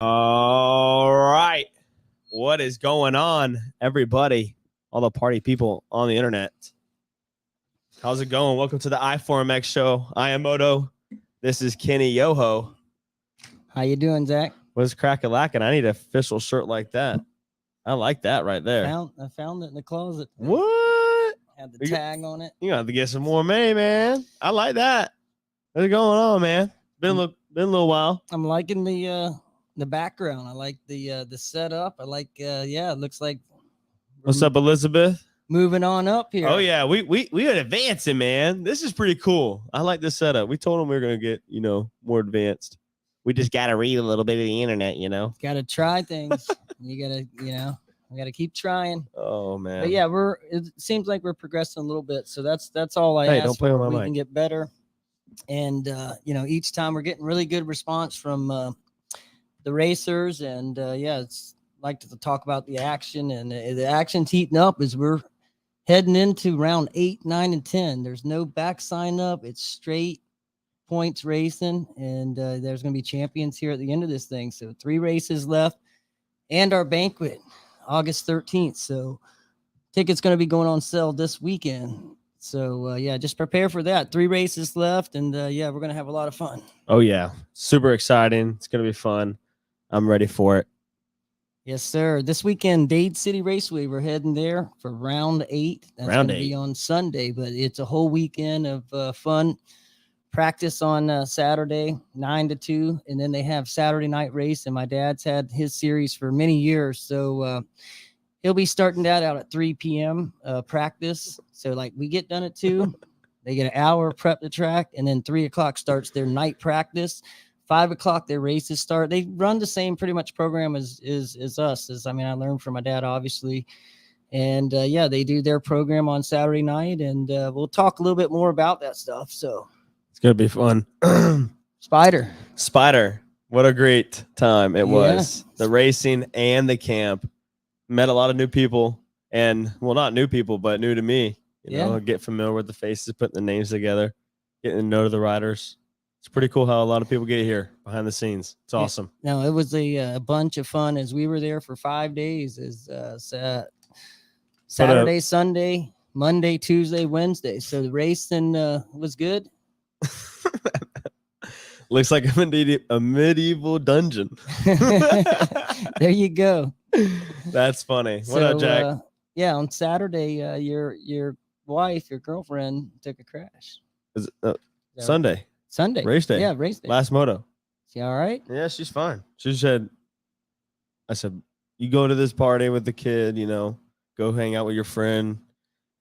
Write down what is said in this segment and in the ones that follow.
All right. What is going on, everybody? All the party people on the internet. How's it going? Welcome to the I4mx show. I am Moto. This is Kenny Yoho. How you doing, Zach? What's crack-a-lackin'? I need an official shirt like that. I like that right there. I found it in the closet. What? Had the tag on it. You gonna have to get some more May, man. I like that. What's going on, man? Been a little while. I'm liking the background. I like the setup. I like it looks like What's up, Elizabeth? Moving on up here. Oh yeah, we are advancing, man. This is pretty cool. I like this setup. We told them we were gonna get, more advanced. We just gotta read a little bit of the internet, Gotta try things. You gotta, we gotta keep trying. Oh man. But yeah, it seems like we're progressing a little bit. So that's all I ask. Don't play with my mic. mic. Can get better. And each time we're getting really good response from the racers, and it's like to talk about the action, and the action's heating up as we're heading into round 8, 9, and 10. There's no back sign up. It's straight points racing, and there's going to be champions here at the end of this thing. So 3 races left, and our banquet August 13th. So tickets going to be going on sale this weekend. So just prepare for that. 3 races left, and we're going to have a lot of fun. Oh yeah, super exciting. It's going to be fun. I'm ready for it. Yes, sir. This weekend, Dade City Raceway, we're heading there for round 8. That's going to be on Sunday, but it's a whole weekend of fun. Practice on Saturday, 9 to 2, and then they have Saturday night race, and my dad's had his series for many years, so he'll be starting that out at 3 p.m. Practice. So, we get done at 2, they get an hour prep the track, and then 3 o'clock starts their night practice. 5 o'clock, their races start. They run the same pretty much program as us. I learned from my dad, obviously. And, they do their program on Saturday night, and we'll talk a little bit more about that stuff, so. It's going to be fun. Spider. What a great time it was. The racing and the camp. Met a lot of new people, and, well, not new people, but new to me. Get familiar with the faces, putting the names together, getting to know the riders. It's pretty cool how a lot of people get here behind the scenes. It's awesome. No, it was a bunch of fun as we were there for 5 days. Saturday, Sunday, Monday, Tuesday, Wednesday. So the racing was good. Looks like a medieval dungeon. There you go. That's funny. What up, Jack? On Saturday, your wife, your girlfriend, took a crash. Is it, Sunday. Sunday. Race day. Yeah, race day. Last moto. She all right? Yeah, she's fine. I said, you go to this party with the kid, go hang out with your friend,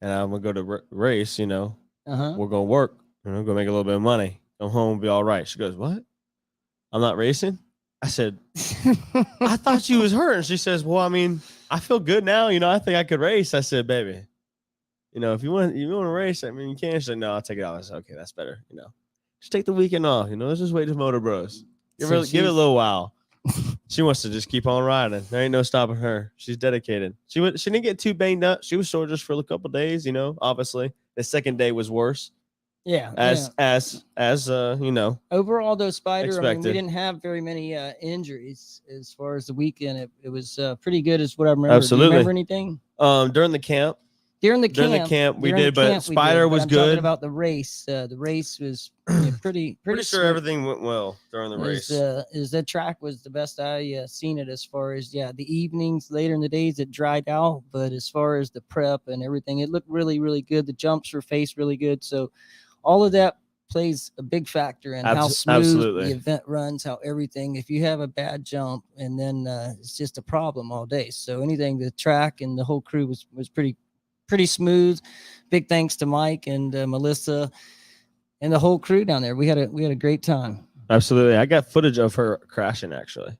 and I'm going to go to race, We're going to work, go make a little bit of money. Come home, be all right. She goes, what? I'm not racing? I said, I thought she was hurt. And she says, well, I feel good now. I think I could race. I said, baby, if you want to race, you can. She's like, no, I'll take it off. I said, okay, that's better, Just take the weekend off. Let's just wait to Moto Bros. Give it a little while. She wants to just keep on riding. There ain't no stopping her. She's dedicated. She didn't get too banged up. She was sore just for a couple of days. Obviously the second day was worse. Yeah. As overall though, Spider, expected. We didn't have very many injuries as far as the weekend. It was pretty good, is what I remember. Absolutely. Do you remember anything? During the camp. During the camp, we did, but Spider was good. Talking about the race. The race was pretty sure everything went well during the race. The track was the best I seen it, as far as the evenings, later in the days it dried out, but as far as the prep and everything, it looked really, really good. The jumps were faced really good. So all of that plays a big factor in how smooth the event runs, how everything. If you have a bad jump, and then it's just a problem all day. So anything, the track and the whole crew was pretty smooth. Big thanks to Mike and Melissa and the whole crew down there. We had a great time. Absolutely. I got footage of her crashing, actually.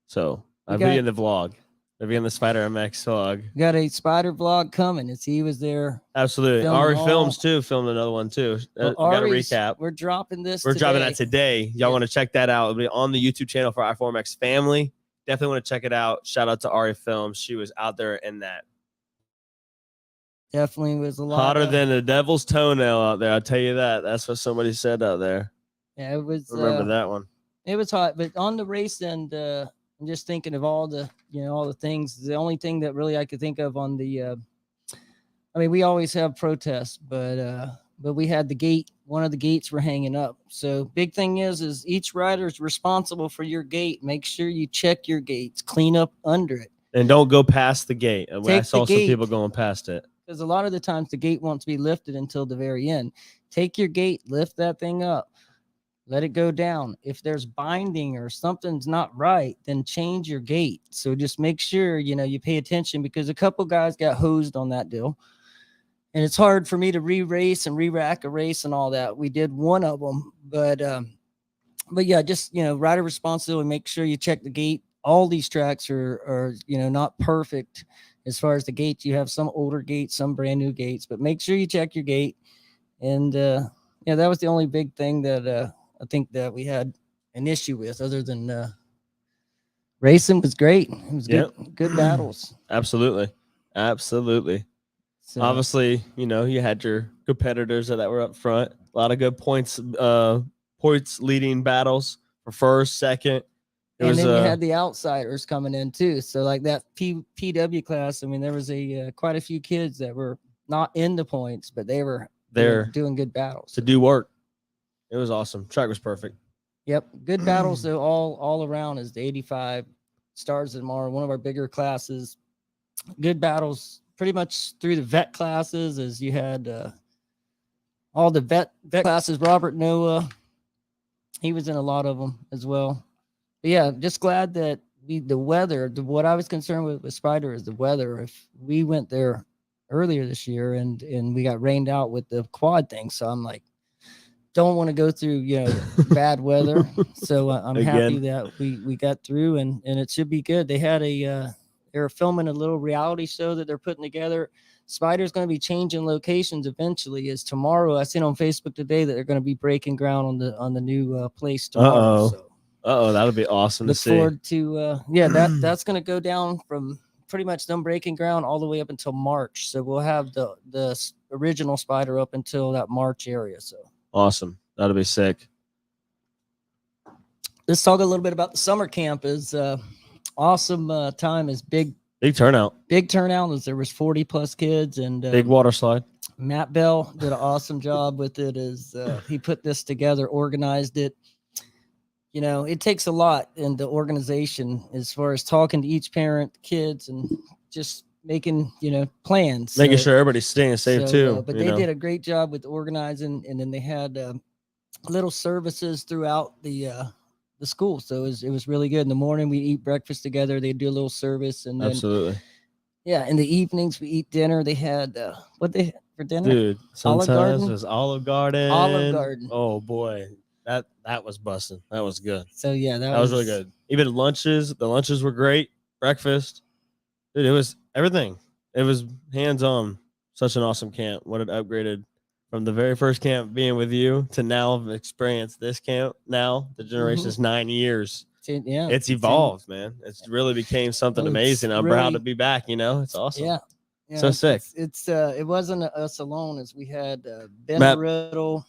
So I'll be in the vlog. I'll be in the I4mx vlog. We got a Spider vlog coming. He was there. Absolutely. Ari Films too filmed another one too. Well, got a recap. We're dropping this. We're dropping that today. Y'all want to check that out? It'll be on the YouTube channel for I4mx family. Definitely want to check it out. Shout out to Ari Films. She was out there in that. Definitely was a lot hotter than the devil's toenail out there. I'll tell you that. That's what somebody said out there. Yeah, it was. Remember that one. It was hot, but on the race end, I'm just thinking of all the, all the things. The only thing that really I could think of on the, I mean, we always have protests, but we had the gate. One of the gates were hanging up. So big thing is each rider is responsible for your gate. Make sure you check your gates, clean up under it, and don't go past the gate. I saw some people going past it because a lot of the times the gate won't be lifted until the very end. Take your gate, lift that thing up. Let it go down. If there's binding or something's not right, then change your gate. So just make sure, you pay attention, because a couple guys got hosed on that deal. And it's hard for me to re-race and re-rack a race and all that. We did one of them, but yeah, just, rider responsibility. Make sure you check the gate. All these tracks are not perfect as far as the gates. You have some older gates, some brand new gates, but make sure you check your gate. And that was the only big thing that I think that we had an issue with, other than racing was great. It was good battles. Absolutely. So, obviously, you had your competitors that were up front. A lot of good points leading battles for first, second. And then you had the outsiders coming in too. So like that PW class, I mean, there was quite a few kids that were not in the points, but they were there doing good battles to do work. It was awesome. Track was perfect. Yep, good battles though, all around. As the 85 stars tomorrow, one of our bigger classes. Good battles, pretty much through the vet classes, as you had all the vet classes. Robert Noah, he was in a lot of them as well. But yeah, just glad that the weather. What I was concerned with Spider is the weather. If we went there earlier this year and we got rained out with the quad thing, so I'm like, don't want to go through bad weather. So I'm happy that we got through, and it should be good. They had they were filming a little reality show that they're putting together. Spider's going to be changing locations eventually. As tomorrow, I seen on Facebook today that they're going to be breaking ground on the new place tomorrow. That'll be awesome to see. Look forward to that's going to go down from pretty much them breaking ground all the way up until March. So we'll have the original Spider up until that March area. So awesome. That'll be sick. Let's talk a little bit about the summer camp. Is awesome time. Is big turnout. Big turnout. There was 40 plus kids, and big water slide. Matt Bell did an awesome job with it. He put this together, organized it. It takes a lot in the organization as far as talking to each parent, kids, and just making, plans. Making sure everybody's staying safe too. But they did a great job with organizing, and then they had little services throughout the school. So it was really good. In the morning, we eat breakfast together. They do a little service, and then, absolutely. Yeah, in the evenings, we eat dinner. They had what they had for dinner? Dude, sometimes it was Olive Garden. Olive Garden. Oh boy. That was busting. That was good. So yeah, that was really good. Even lunches, the lunches were great. Breakfast, dude, it was everything. It was hands-on. Such an awesome camp. What it upgraded from the very first camp being with you to now have experienced this camp. Now the generation is 9 years. Yeah, it's evolved, man. It's really became something amazing. I'm proud to be back. It's awesome. Yeah. So sick. It's it wasn't us alone, as we had Ben Riddle,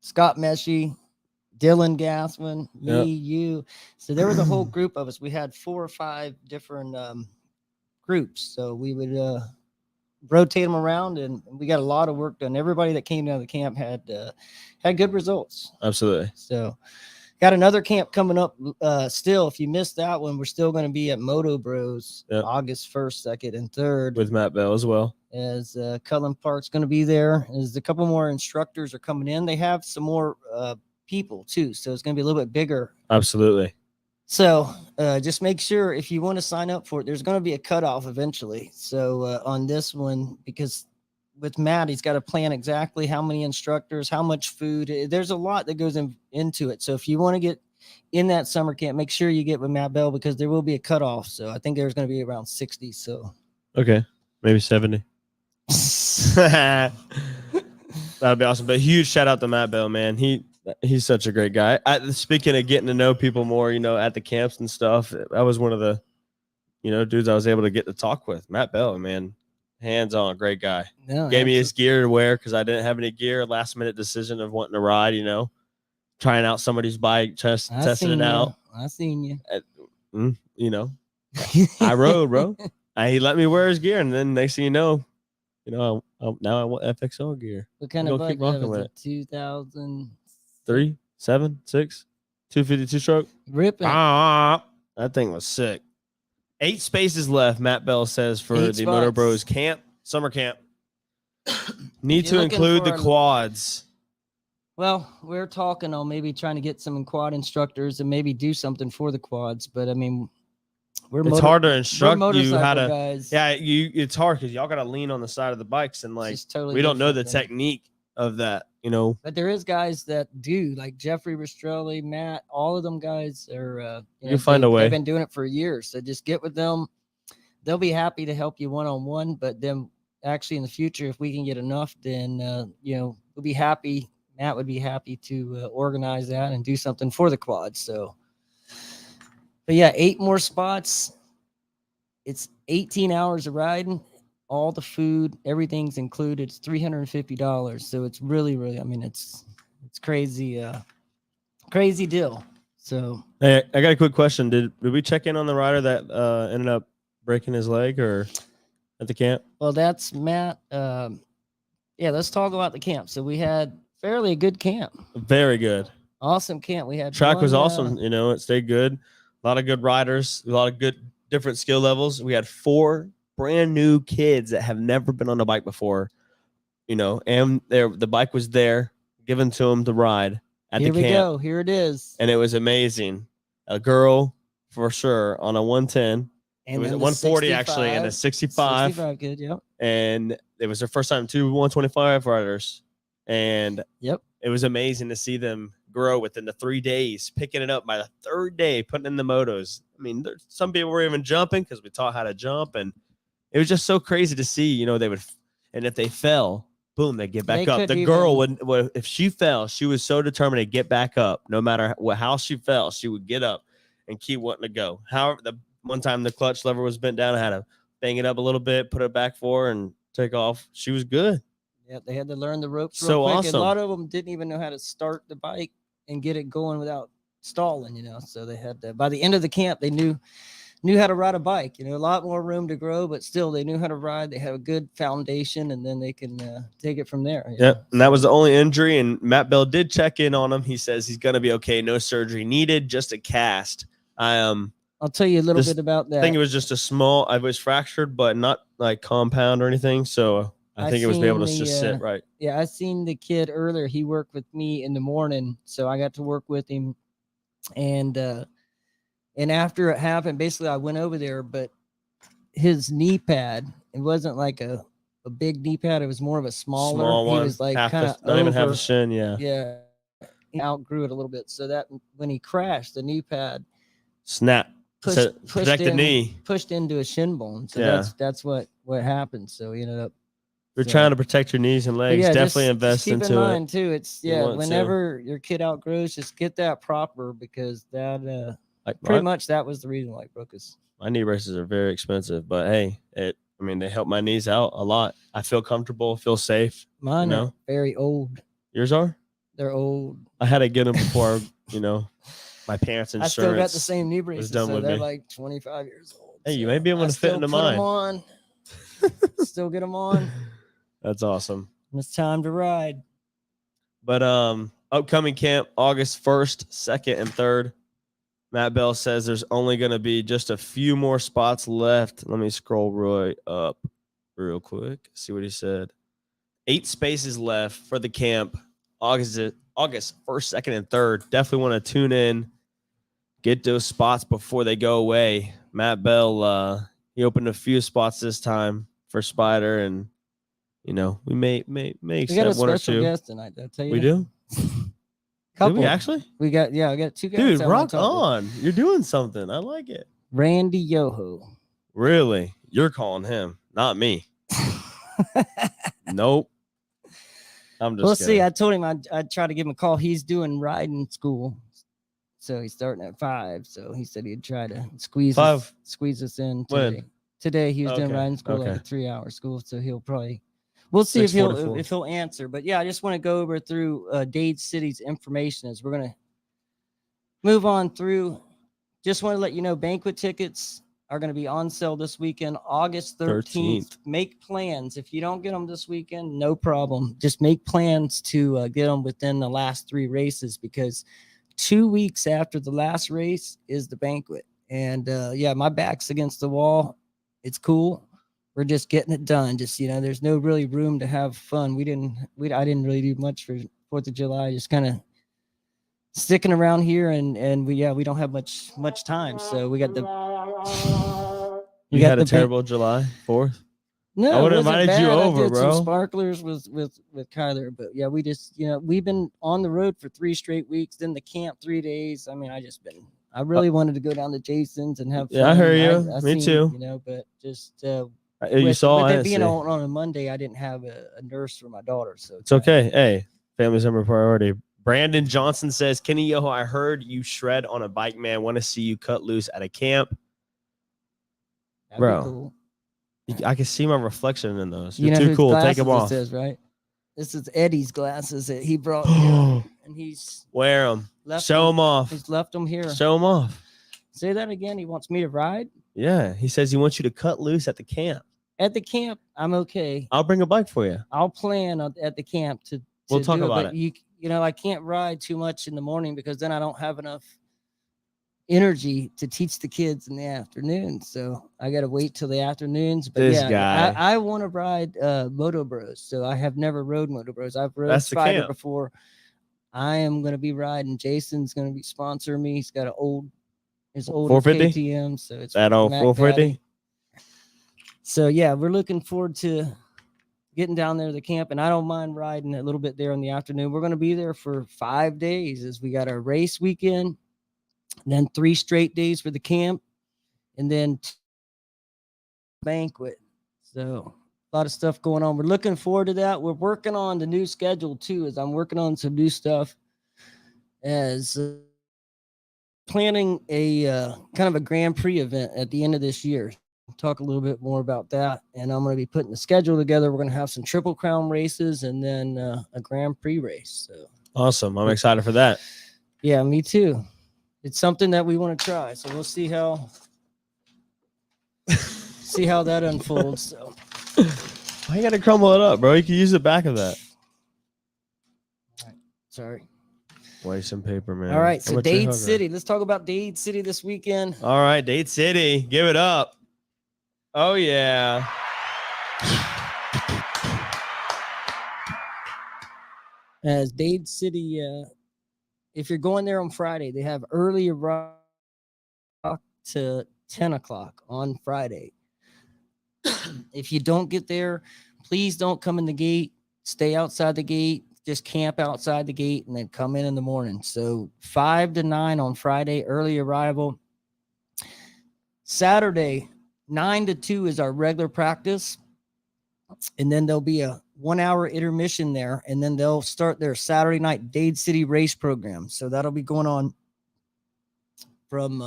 Scott Meshy, Dylan Gassman, me, you. So there was a whole group of us. We had 4 or 5 different groups. So we would rotate them around, and we got a lot of work done. Everybody that came down to the camp had good results. Absolutely. So got another camp coming up still. If you missed that one, we're still going to be at Moto Bros August 1st, 2nd, and 3rd. With Matt Bell as well. As Cullen Park's going to be there. As a couple more instructors are coming in. They have some more people too. So it's going to be a little bit bigger. Absolutely. So just make sure if you want to sign up for it, there's going to be a cutoff eventually. So on this one, because with Matt, he's got to plan exactly how many instructors, how much food. There's a lot that goes into it. So if you want to get in that summer camp, make sure you get with Matt Bell, because there will be a cutoff. So I think there's going to be around 60. So okay, maybe 70. That'd be awesome. But huge shout out to Matt Bell, man. He's such a great guy. Speaking of getting to know people more, at the camps and stuff, that was one of the, dudes I was able to get to talk with. Matt Bell, man. Hands-on, great guy. No, gave me his gear to wear because I didn't have any gear. Last minute decision of wanting to ride, trying out somebody's bike, testing it out. I seen you. you know, I rode, bro. He let me wear his gear, and then next thing you know, now I want FXR gear. What kind of bike was it? 2003, 7, 6, 252 stroke. Ripping. That thing was sick. 8 spaces left, Matt Bell says, for the Moto Bros camp, summer camp. Need to include the quads. Well, we're talking on maybe trying to get some quad instructors and maybe do something for the quads, but I mean, it's hard to instruct you how to. Guys. Yeah, it's hard because y'all got to lean on the side of the bikes, and like totally we don't know the technique of that, But there is guys that do, like Jeffrey Rastrelli, Matt, all of them guys are. You can find a way. They've been doing it for years, so just get with them. They'll be happy to help you one-on-one, but then actually in the future, if we can get enough, then we'll be happy. Matt would be happy to organize that and do something for the quad. So, but yeah, 8 more spots. It's 18 hours of riding. All the food, everything's included. It's $350. So it's really, really, I mean, it's crazy, crazy deal. So hey, I got a quick question. Did we check in on the rider that ended up breaking his leg or at the camp? Well, that's Matt. Yeah, let's talk about the camp. So we had fairly a good camp. Very good. Awesome camp. We had track was awesome. It stayed good. A lot of good riders, a lot of good different skill levels. We had 4 brand new kids that have never been on a bike before, and the bike was there given to them to ride at the camp. Here we go. Here it is. And it was amazing. A girl for sure on a 110. And it was a 140 actually, and a 65. 65 good, yep. And it was their first time 2 125 riders. And yep, it was amazing to see them grow within the 3 days, picking it up by the 3rd day, putting in the motos. I mean, some people were even jumping because we taught how to jump, and it was just so crazy to see. They would, and if they fell, boom, they get back up. The girl would, if she fell, she was so determined to get back up, no matter how she fell, she would get up and keep wanting to go. However, the one time the clutch lever was bent down, I had to bang it up a little bit, put it back for her, and take off. She was good. Yeah, they had to learn the ropes real quick. Awesome. A lot of them didn't even know how to start the bike and get it going without stalling, So they had to, by the end of the camp, they knew how to ride a bike. A lot more room to grow, but still they knew how to ride. They had a good foundation, and then they can take it from there. Yeah, and that was the only injury. And Matt Bell did check in on him. He says he's going to be okay. No surgery needed, just a cast. I'll tell you a little bit about that. I think it was just a small. I was fractured, but not like compound or anything. So I think it was able to just sit right. Yeah, I seen the kid earlier. He worked with me in the morning, so I got to work with him. And after it happened, basically I went over there, but his knee pad, it wasn't like a big knee pad. It was more of a small one. He was like kind of not even half a shin. Yeah. Yeah. He outgrew it a little bit. So that when he crashed, the knee pad snap. Protect the knee. Pushed into a shin bone. So that's what happened. So he ended up. We're trying to protect your knees and legs. Definitely invest into it. Keep in mind too. It's whenever your kid outgrows, just get that proper, because that pretty much that was the reason why it broke his. My knee braces are very expensive, but hey, they help my knees out a lot. I feel comfortable, feel safe. Mine are very old. Yours are? They're old. I had to get them before, my parents' insurance. I still got the same knee braces, so they're me. like 25 years old. Hey, you may be able to fit into mine. Them on. Still get them on. That's awesome. It's time to ride. But upcoming camp, August 1st, 2nd, and 3rd. Matt Bell says there's only going to be just a few more spots left. Let me scroll right up real quick. See what he said. 8 spaces left for the camp. August 1st, 2nd, and 3rd. Definitely want to tune in. Get those spots before they go away. Matt Bell, he opened a few spots this time for Spider, and we may accept one or two. We got a special guest tonight. Did I tell you? We do. Couple. Did we actually? We got 2 guys. Dude, rock on! You're doing something. I like it. Randy Yoho. Really? You're calling him, not me. Nope. I'm just. We'll see. I told him I'd try to give him a call. He's doing riding school, so he's starting at 5. So he said he'd try to squeeze us in today. When? Today he was doing riding school, like a 3-hour school. So he'll probably. We'll see if he'll answer. But yeah, I just want to go over through Dade City's information as we're gonna move on through just want to let you know, banquet tickets are going to be on sale this weekend, August 13th. Make plans. If you don't get them this weekend, no problem. Just make plans to get them within the last 3 races, because 2 weeks after the last race is the banquet. And yeah, my back's against the wall. It's cool. We're just getting it done. Just, there's no really room to have fun. I didn't really do much for 4th of July. Just kind of sticking around here, and we don't have much time. So we got the You had a terrible July 4th. No, I would have invited you over, I did bro. some sparklers with Kyler, but yeah, we just we've been on the road for 3 straight weeks. Then the camp 3 days. I mean, I really wanted to go down to Jason's and have fun. Yeah, I heard you. Me too. But just you saw with it being on a Monday, I didn't have a nurse for my daughter, so it's okay. Hey, family's number priority. Brandon Johnson says, Kenny Yoho, I heard you shred on a bike, man. Want to see you cut loose at a camp. That'd be cool. I can see my reflection in those. You're too cool. Take them off. This is, right? This is Eddie's glasses that he brought here, and he's wear them. Show them off. He's left them here. Show them off. Say that again. He wants me to ride. Yeah, he says he wants you to cut loose at the camp. At the camp, I'm okay. I'll bring a bike for you. I'll plan at the camp to we'll talk about it. I can't ride too much in the morning, because then I don't have enough energy to teach the kids in the afternoon. So I got to wait till the afternoons. But this guy, I want to ride Moto Bros. So I have never rode Moto Bros. I've rode Spider before. I am going to be riding. Jason's going to be sponsoring me. He's got his old 450 KTM. So it's that old 450. So yeah, we're looking forward to getting down there to the camp, and I don't mind riding a little bit there in the afternoon. We're going to be there for 5 days, as we got our race weekend, and then 3 straight days for the camp, and then banquet. So a lot of stuff going on. We're looking forward to that. We're working on the new schedule too, as I'm working on some new stuff, as planning a kind of a Grand Prix event at the end of this year. Talk a little bit more about that, and I'm going to be putting the schedule together. We're going to have some Triple Crown races, and then a Grand Prix race. So awesome! I'm excited for that. Yeah, me too. It's something that we want to try, so we'll see how that unfolds. So why you got to crumble it up, bro? You can use the back of that. All right. Sorry. Waste some paper, man. All right, so Dade City. Let's talk about Dade City this weekend. All right, Dade City. Give it up. Oh, yeah. As Dade City, if you're going there on Friday, they have early arrival to 10 o'clock on Friday. If you don't get there, please don't come in the gate. Stay outside the gate. Just camp outside the gate and then come in the morning. So 5 to 9 on Friday, early arrival. Saturday, 9 to 2 is our regular practice. And then there'll be a 1-hour intermission there. And then they'll start their Saturday night Dade City race program. So that'll be going on from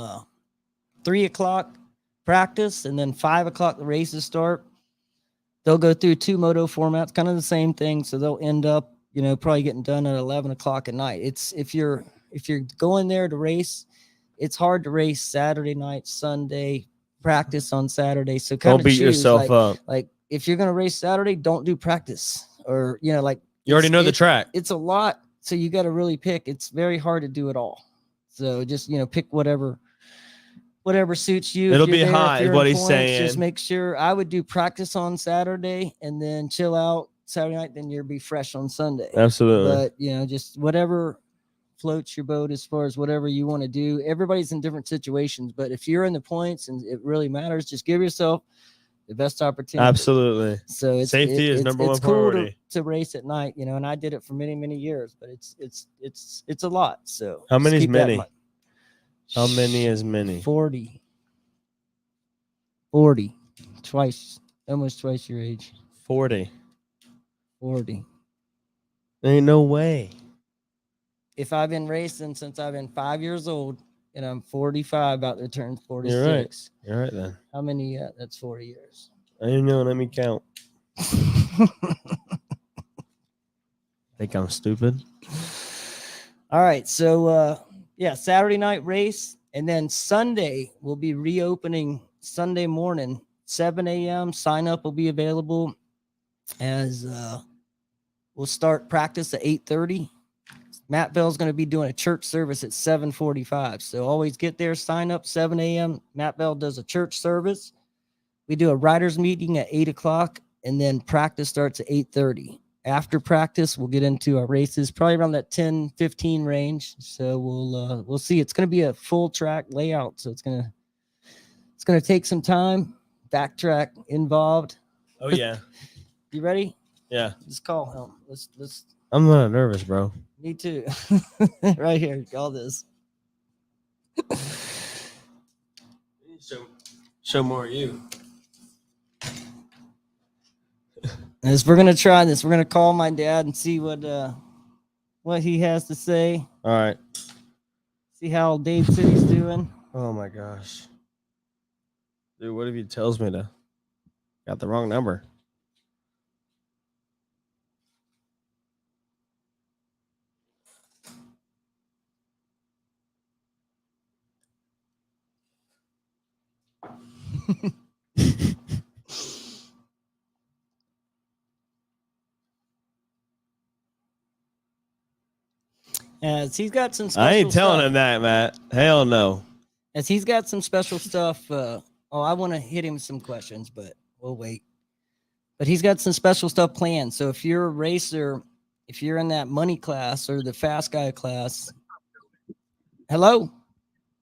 3 o'clock practice. And then 5 o'clock, the races start. They'll go through 2 moto formats, kind of the same thing. So they'll end up, probably getting done at 11 o'clock at night. It's if you're going there to race, it's hard to race Saturday night, Sunday, practice on Saturday. So don't beat yourself up. Like if you're going to race Saturday, don't do practice, or, you already know the track. It's a lot. So you got to really pick. It's very hard to do it all. So just, pick whatever suits you. It'll be hot is what he's saying. Just make sure. I would do practice on Saturday and then chill out Saturday night, then you'll be fresh on Sunday. Absolutely. But, just whatever floats your boat as far as whatever you want to do. Everybody's in different situations, but if you're in the points and it really matters, just give yourself the best opportunity. Absolutely. So safety is number one priority. Cool to race at night, and I did it for many, many years, but it's a lot. So how many is many? How many is many? 40. Twice, almost twice your age. 40. Ain't no way. If I've been racing since I've been 5 years old, and I'm 45, about to turn 46. You're right then. How many? That's 40 years. I don't know. Let me count. Think I'm stupid. All right. So, Saturday night race. And then Sunday, we'll be reopening Sunday morning, 7 a.m. Sign up will be available as we'll start practice at 8:30. Matt Bell's going to be doing a church service at 7:45. So always get there, sign up 7 a.m. Matt Bell does a church service. We do a riders meeting at 8 o'clock, and then practice starts at 8:30. After practice, we'll get into our races, probably around that 10-15 range. So we'll see. It's going to be a full track layout, so it's going to take some time. Backtrack involved. Oh yeah. You ready? Yeah. Let's call him. Let's. I'm not nervous, bro. Me too. Right here. All this. Show more of you. As we're gonna try this, we're gonna call my dad and see what he has to say. All right. See how Dade City's doing. Oh my gosh. Dude, what if he tells me to got the wrong number? As he's got some special I ain't telling stuff. him that, Matt. Hell no. As he's got some special stuff. I want to hit him with some questions, but we'll wait. But he's got some special stuff planned. So if you're a racer, if you're in that money class or the fast guy class. Hello.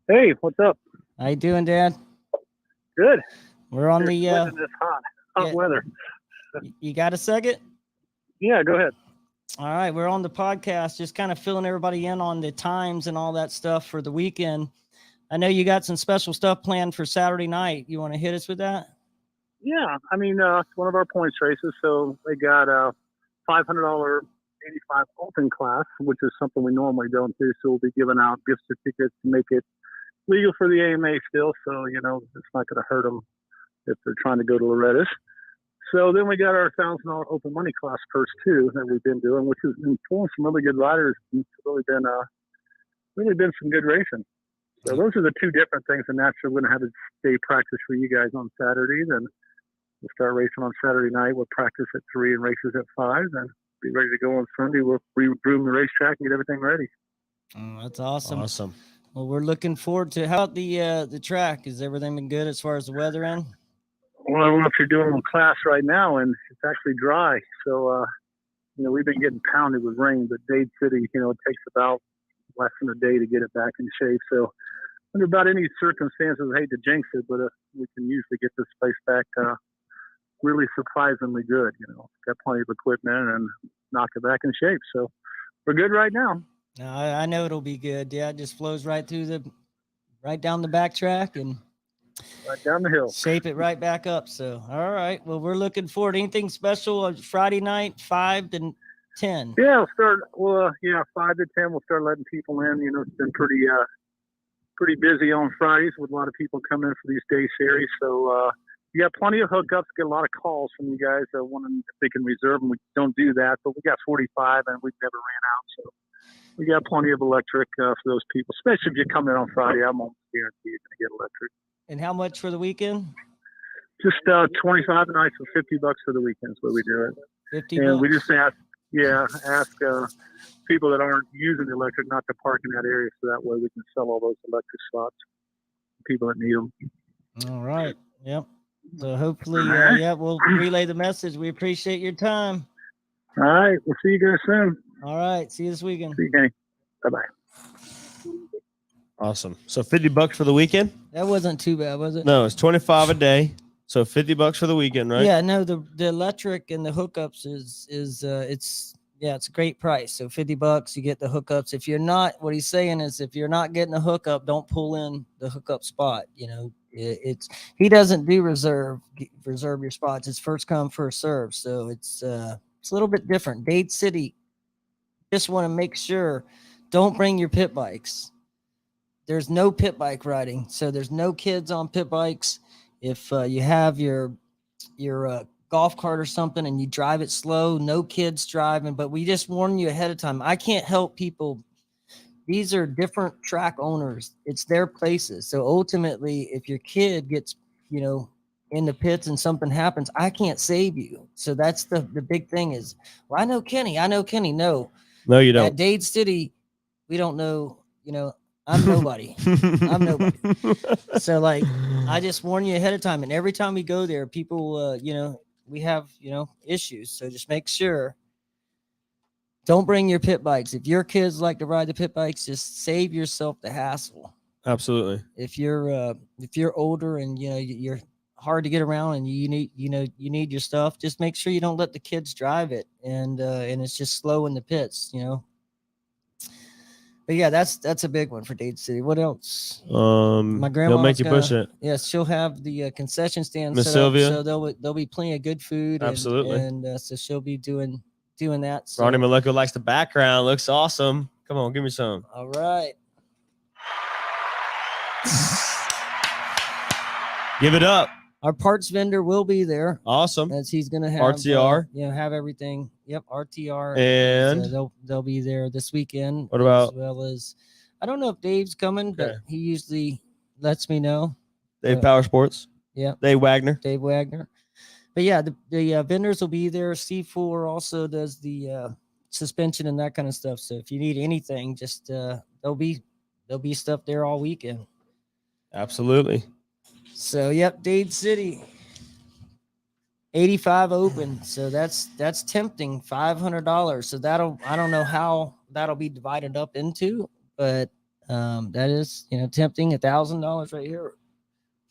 Hey, what's up? How you doing, Dad? Good. We're on This hot weather. You got a second? Yeah, go ahead. All right, we're on the podcast, just kind of filling everybody in on the times and all that stuff for the weekend. I know you got some special stuff planned for Saturday night. You want to hit us with that? Yeah, I mean, it's one of our points races, so they got a $500 85 open class, which is something we normally don't do. So we'll be giving out gift certificates to make it legal for the AMA still. So, you know, it's not going to hurt them if they're trying to go to Loretta's. So then we got our $1,000 open money class first too that we've been doing, which has been pulling some really good riders. It's really been some good racing. So those are the two different things. And naturally, we're going to have a day practice for you guys on Saturday. Then we'll start racing on Saturday night. We'll practice at 3 and races at 5, and be ready to go on Sunday. We'll re-groom the racetrack and get everything ready. Oh, that's awesome. Awesome. Well, we're looking forward to how about the track? Has everything been good as far as the weather in? Well, I don't know if you're doing a class right now, and it's actually dry. So, you know, we've been getting pounded with rain, but Dade City, you know, it takes about less than a day to get it back in shape. So, under about any circumstances, I hate to jinx it, but we can usually get this place back really surprisingly good. You know, got plenty of equipment and knock it back in shape. So, we're good right now. No, I know it'll be good. Yeah, it just flows right down the back track and right down the hill. Shape it right back up. So, all right. Well, we're looking forward. Anything special Friday night, 5 to 10? Yeah, 5 to 10. We'll start letting people in. You know, it's been pretty busy on Fridays with a lot of people coming in for these day series. So, we got plenty of hookups. Get a lot of calls from you guys wanting if they can reserve them. We don't do that, but we got 45 and we've never ran out. So, we got plenty of electric for those people, especially if you come in on Friday. I'm almost guaranteed you're going to get electric. And how much for the weekend? Just 25 nights and $50 for the weekend is what we do it. 50 and bucks. We just ask people that aren't using the electric not to park in that area, so that way we can sell all those electric slots to people that need them. All right. Yep. So hopefully, we'll relay the message. We appreciate your time. All right. We'll see you guys soon. All right. See you this weekend. See you, Kenny. Bye-bye. Awesome. So $50 for the weekend? That wasn't too bad, was it? No, it's 25 a day. So $50 for the weekend, right? Yeah, no, the electric and the hookups is it's a great price. So $50, you get the hookups. If you're not, what he's saying is if you're not getting a hookup, don't pull in the hookup spot. You know, he doesn't do reserve your spots. It's first come, first serve. So it's a little bit different. Dade City, just want to make sure, don't bring your pit bikes. There's no pit bike riding, so there's no kids on pit bikes. If you have your golf cart or something and you drive it slow, no kids driving, but we just warn you ahead of time. I can't help people these are different track owners. It's their places. So ultimately, if your kid gets, in the pits and something happens, I can't save you. So that's the big thing is, well, I know Kenny. No, you don't. At Dade City, we don't know, I'm nobody. I'm nobody. So like, I just warn you ahead of time. And every time we go there, people, we have, issues. So just make sure. Don't bring your pit bikes. If your kids like to ride the pit bikes, just save yourself the hassle. Absolutely. If you're older and you're hard to get around and you need your stuff, just make sure you don't let the kids drive it and it's just slow in the pits, But yeah, that's a big one for Dade City. What else? My grandma they'll make you push it. Yes, she'll have the concession stand Miss set Sylvia. up, so there'll be plenty of good food. Absolutely. And so she'll be doing that. So. Ronnie Maleko likes the background. Looks awesome. Come on, give me some. All right. Give it up. Our parts vendor will be there. Awesome. As he's going to have RTR. Have everything. Yep, RTR. And they'll be there this weekend. What about? As well as, I don't know if Dave's coming, but he usually lets me know. Dave Power Sports. Yeah. Dave Wagner. But yeah, the vendors will be there. Steve Fuller also does the suspension and that kind of stuff. So if you need anything, just there'll be stuff there all weekend. Absolutely. So yep, Dade City, 85 open. So that's tempting, $500. So I don't know how that'll be divided up into, but that is tempting. $1,000 right here,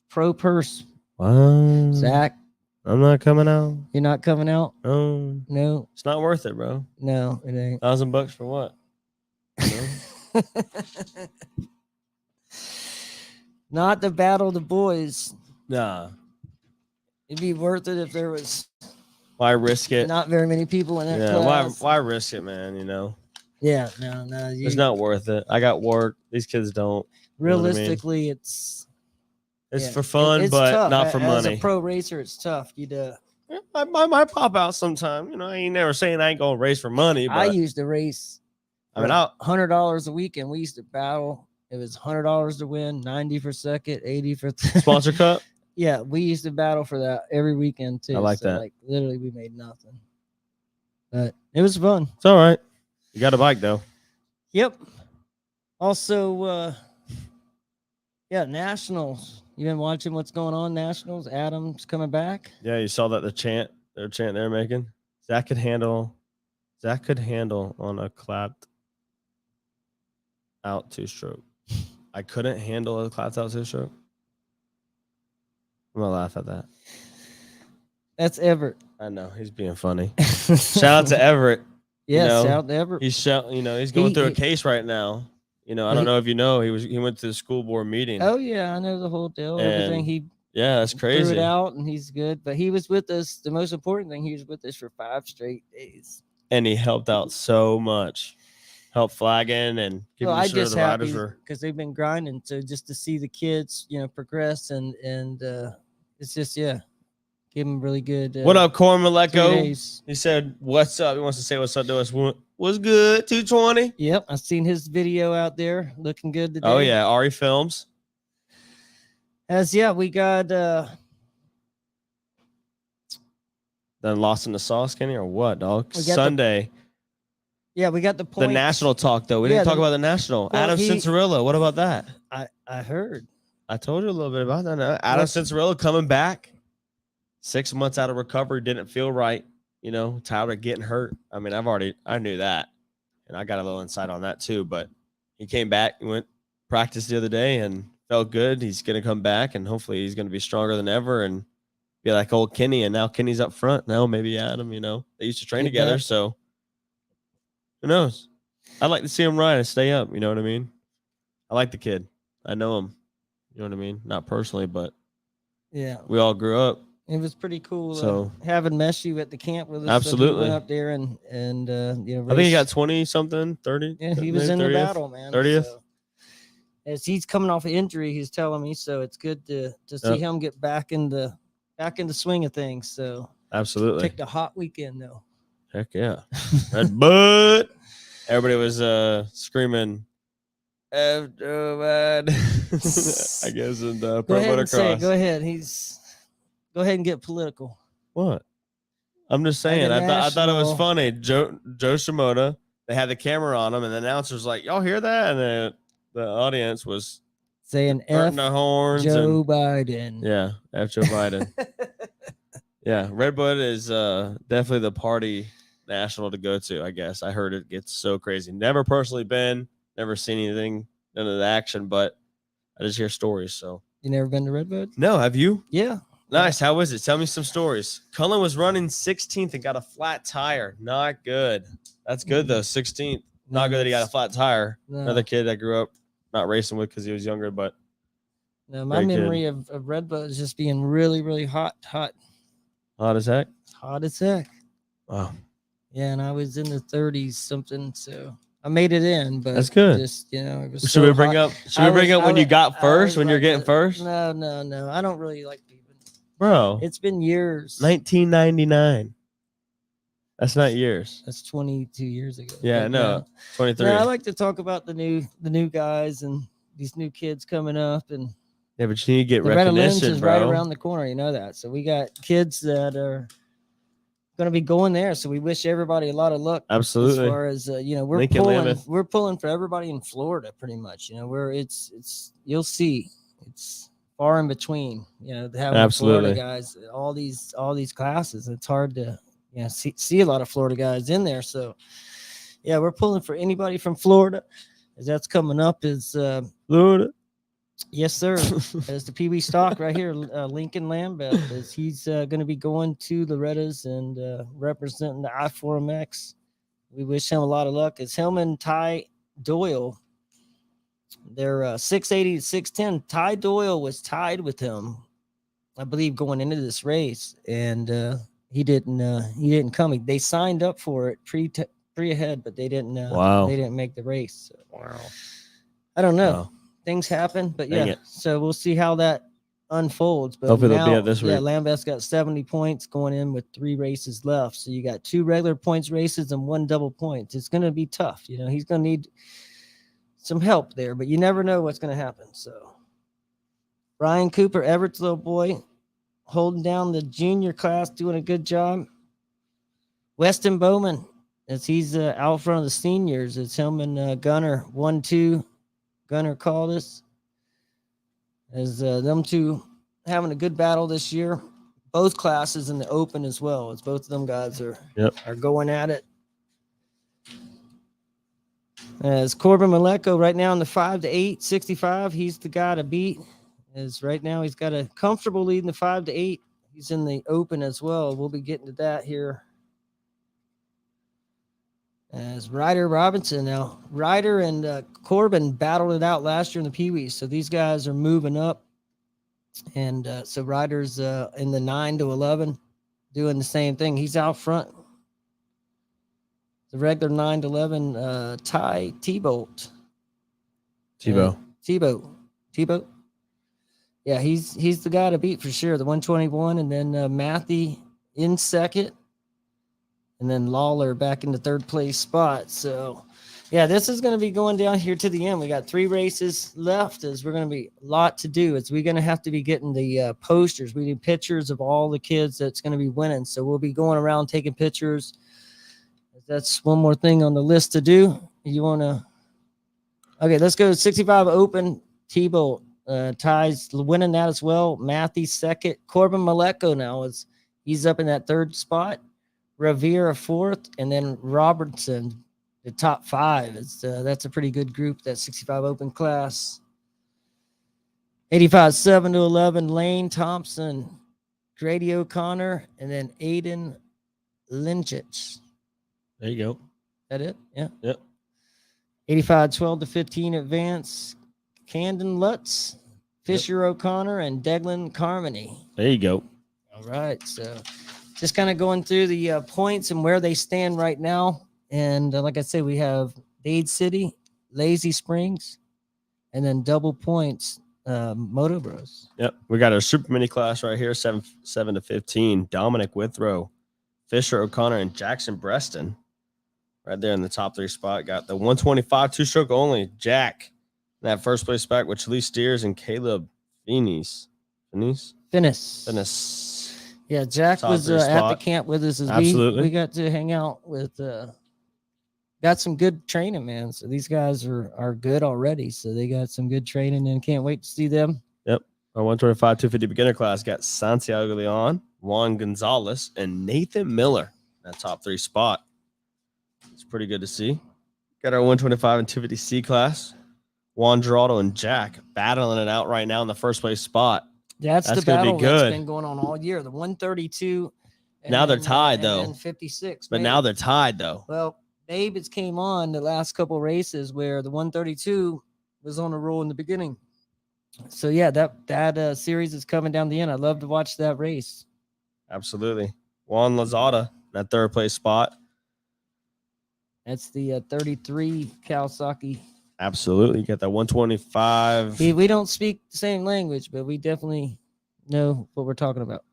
pro purse. Wow. Zach, I'm not coming out. You're not coming out? No. It's not worth it, bro. No, it ain't. $1,000 for what? Not to battle the boys. Nah. It'd be worth it if there was. Why risk it? Not very many people in that class. Why risk it, man? Yeah, no. It's not worth it. I got work. These kids don't. Realistically, it's for fun, it's but tough. not for money. As a pro racer, it's tough. I might pop out sometime. I ain't never saying I ain't gonna race for money. But I used to race. I mean, $100 a week, and we used to battle. It was $100 to win, 90 for second, 80 for sponsor cup. Yeah, we used to battle for that every weekend too. I like that. Like literally, we made nothing, but it was fun. It's all right. You got a bike though. Yep. Also, nationals. You been watching what's going on? Nationals. Adam's coming back. Yeah, you saw that their chant they're making. Zach could handle on a clapped out 2-stroke. I couldn't handle a clapped out 2-stroke. I'm gonna laugh at that. That's Everett. I know he's being funny. Shout out to Everett. Yeah, shout out to Everett. He's going through a case right now. I don't know if you know, he went to the school board meeting. Oh yeah, I know the whole deal. And everything that's crazy. Threw it out, and he's good. But he was with us. The most important thing, he was with us for 5 straight days. And he helped out so much. Helped flagging and giving sure the riders were, because they've been grinding. So just to see the kids, progress and it's just give him really good. What up, Corn Maleko? He said, "What's up?" He wants to say what's up to us. What's good? 220. Yep, I've seen his video out there, looking good today. Oh yeah, Ari Films. We got then lost in the sauce, Kenny, or what, dog? Sunday. We got the points. The national talk though. We didn't talk about the national. Well, Adam Cincerilla. What about that? I heard. I told you a little bit about that. Adam Cincerilla coming back. 6 months out of recovery, didn't feel right. Tired of getting hurt. I mean, I knew that, and I got a little insight on that too. But he came back, went practice the other day, and felt good. He's gonna come back, and hopefully he's gonna be stronger than ever and be like old Kenny. And now Kenny's up front. Now maybe Adam. They used to train together, so who knows? I'd like to see him ride and stay up. You know what I mean? I like the kid. I know him. You know what I mean? Not personally, but we all grew up. It was pretty cool having Meshu at the camp with us. Absolutely. So he went up there and I think he got 20-something, 30. Yeah, he was in the battle, man. 30th. So, as he's coming off an injury, he's telling me, so it's good to see him get back in the swing of things. So absolutely. Picked a hot weekend though. Heck yeah. Red Bud. Everybody was screaming F Joe Biden. I guess in the Go pro ahead and say it. motocross. Go ahead. Go ahead and get political. What? I'm just saying. I thought it was national- funny. Joe Shimoda. They had the camera on him, and the announcer's like, "Y'all hear that?" And then the audience was Saying burning F the horns. Joe Biden. Yeah, F Joe Biden. Yeah, Redbud is definitely the party national to go to, I guess. I heard it gets so crazy. Never personally been, never seen anything, none of the action, but I just hear stories. So You never been to Redbud? no, have you? Yeah. Nice. How was it? Tell me some stories. Cullen was running 16th and got a flat tire. Not good. That's good though. 16th. Not good that he got a flat tire. No. Another kid I grew up not racing with because he was younger, but No, my memory of Redbud is just being really, really hot. Hot as heck. Hot as heck. Wow. Yeah, and I was in the 30s something, so I made it in, but that's good. Just, you know, it was Should we bring up when you got first, when you're getting first? No. I don't really like people. Bro. It's been years. 1999. That's not years. That's 22 years ago. Yeah, no. 23. No, I like to talk about the new guys and these new kids coming up, and yeah, but you need to get the recognition, is bro. right around the corner. You know that. So we got kids that are going to be going there. So we wish everybody a lot of luck. Absolutely. As far as you know, we're pulling for everybody in Florida, pretty much. You know, where it's you'll see it's far in between. You know, having Florida guys, all these classes. It's hard to see a lot of Florida guys in there. So yeah, we're pulling for anybody from Florida, as that's coming up. Is Florida. Yes, sir. As the Pee Wee Stock right here, Lincoln Lambeth, as he's going to be going to Loretta's and representing the I4mx. We wish him a lot of luck. As him and Ty Doyle, they're 680 to 610. Ty Doyle was tied with him, I believe, going into this race, and he didn't come. They signed up for it pre ahead, but they didn't. They didn't make the race. So. Wow. I don't know. Wow. Things happen, but so we'll see how that unfolds. But hopefully they'll be at this week. Yeah, Lambeth's got 70 points going in with 3 races left. So you got 2 regular points races and 1 double points. It's going to be tough. You know, he's going to need some help there, but you never know what's going to happen. So Ryan Cooper, Everett's little boy, holding down the junior class, doing a good job. Weston Bowman, as he's out front of the seniors, it's him and Gunner 1-2. Gunner called us as them two having a good battle this year. Both classes in the open as well, as both of them guys are going at it. As Corbin Maleko right now in the 5-8, 65, he's the guy to beat. As right now he's got a comfortable lead in the 5-8. He's in the open as well. We'll be getting to that here. As Ryder Robinson now. Ryder and Corbin battled it out last year in the Pee Wees. So these guys are moving up. And so Ryder's in the 9-11 doing the same thing. He's out front. The regular 9-11 Ty T-Bolt. Tebow. Yeah, he's the guy to beat for sure. The 121, and then Matthew in second. And then Lawler back in the 3rd place spot. So, yeah, this is going to be going down here to the end. We got 3 races left, as we're going to be a lot to do. We're going to have to be getting the posters. We need pictures of all the kids that's going to be winning. So we'll be going around taking pictures. That's one more thing on the list to do. You want to? Okay, let's go 65 open. T-Bolt Ty's winning that as well. Matthew second. Corbin Maleko now he's up in that 3rd spot. Revere 4th, and then Robertson, the top 5. That's a pretty good group, that 65 open class. 85 7-11, Lane Thompson, Grady O'Connor, and then Aiden Lynchich. There you go. That it? Yeah. Yep. 85 12-15 advance, Camden Lutz, Fisher O'Connor, and Declan Carmody. There you go. All right, so just kind of going through the points and where they stand right now. And like I said, we have Dade City, Lazy Springs, and then double points, Moto Bros. Yep. We got our super mini class right here, 7-15. Dominic Withrow, Fisher O'Connor, and Jackson Breston right there in the top 3 spot. Got the 125 2-stroke only. Jack That first place spot with Chalice Steers and Caleb Finis. Finis. Yeah, Jack Top was three at the spot. camp with us as Absolutely. we got to hang out with got some good training, man. So these guys are good already. So they got some good training and can't wait to see them. Yep. Our 125, 250 beginner class got Santiago Leon, Juan Gonzalez, and Nathan Miller. That top 3 spot. It's pretty good to see. Got our 125 and 250C class. Juan Geraldo and Jack battling it out right now in the first place spot. That's the battle that's been going on all year. The 132. Now they're tied, though. And 56. But now they're tied, though. Well, David's came on the last couple races where the 132 was on a roll in the beginning. So, yeah, that series is coming down the end. I love to watch that race. Absolutely. Juan Lazada, that third place spot. That's the 33 Kawasaki. Absolutely. You got that 125. We don't speak the same language, but we definitely know what we're talking about.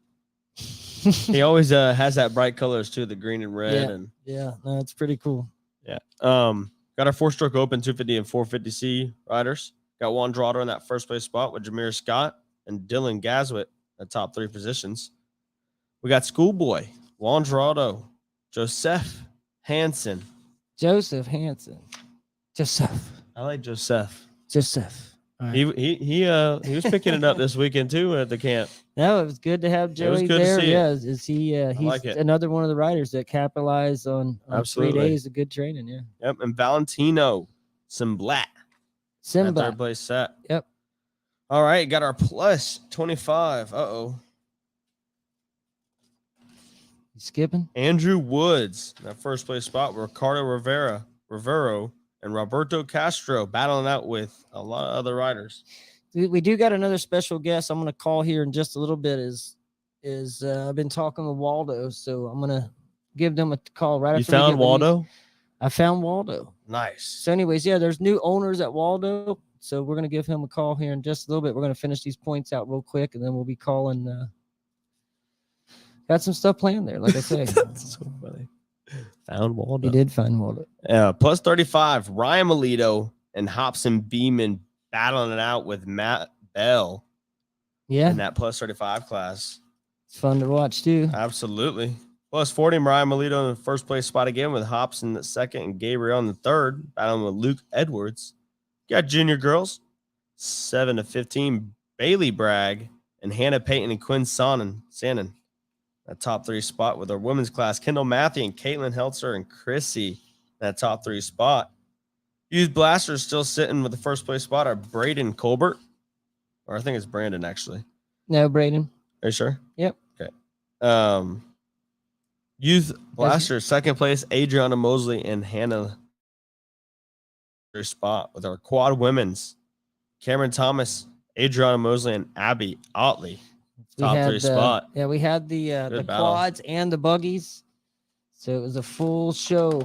He always has that bright colors too, the green and red. No, it's pretty cool. Yeah. Got our 4-stroke open 250 and 450C riders. Got Juan Geraldo in that first place spot with Jameer Scott and Dylan Gaswit at top 3 positions. We got Schoolboy, Juan Geraldo, Joseph Hansen. I like Joseph. Right. He was picking it up this weekend too at the camp. No, it was good to have Joey there. Yeah, he's like another one of the riders that capitalized on 3 days of good training. Yeah. Yep, and Valentino Simblat. Third place set. Yep. All right, got our plus 25. Skipping. Andrew Woods, that first place spot. Ricardo Rivero, and Roberto Castro battling out with a lot of other riders. We do got another special guest I'm going to call here in just a little bit. I've been talking with Waldo, so I'm going to give them a call right after. You found Waldo? I found Waldo. Nice. So anyways, yeah, there's new owners at Waldo, so we're going to give him a call here in just a little bit. We're going to finish these points out real quick, and then we'll be calling. Got some stuff planned there, like I say. That's so funny. Found Waldo. He did find Waldo. Plus 35, Ryan Melito and Hobson Beeman battling it out with Matt Bell. Yeah. In that plus 35 class. It's fun to watch, too. Absolutely. Plus 40, Ryan Melito in the first place spot again with Hobson the second and Gabriel in the third, battling with Luke Edwards. Got junior girls, 7 to 15, Bailey Bragg and Hannah Payton and Quinn Sannon. That top 3 spot with our women's class, Kendall Matthew and Caitlin Heltzer and Chrissy. That top 3 spot. Youth Blasters still sitting with the first place spot are Braden Colbert. Or I think it's Brandon, actually. No, Braden. Are you sure? Yep. Okay. Youth Blasters, second place, Adriana Mosley and Hannah. Their spot with our quad women's, Cameron Thomas, Adriana Mosley, and Abby Otley. Top 3 spot. Yeah, we had the quads and the buggies. So it was a full show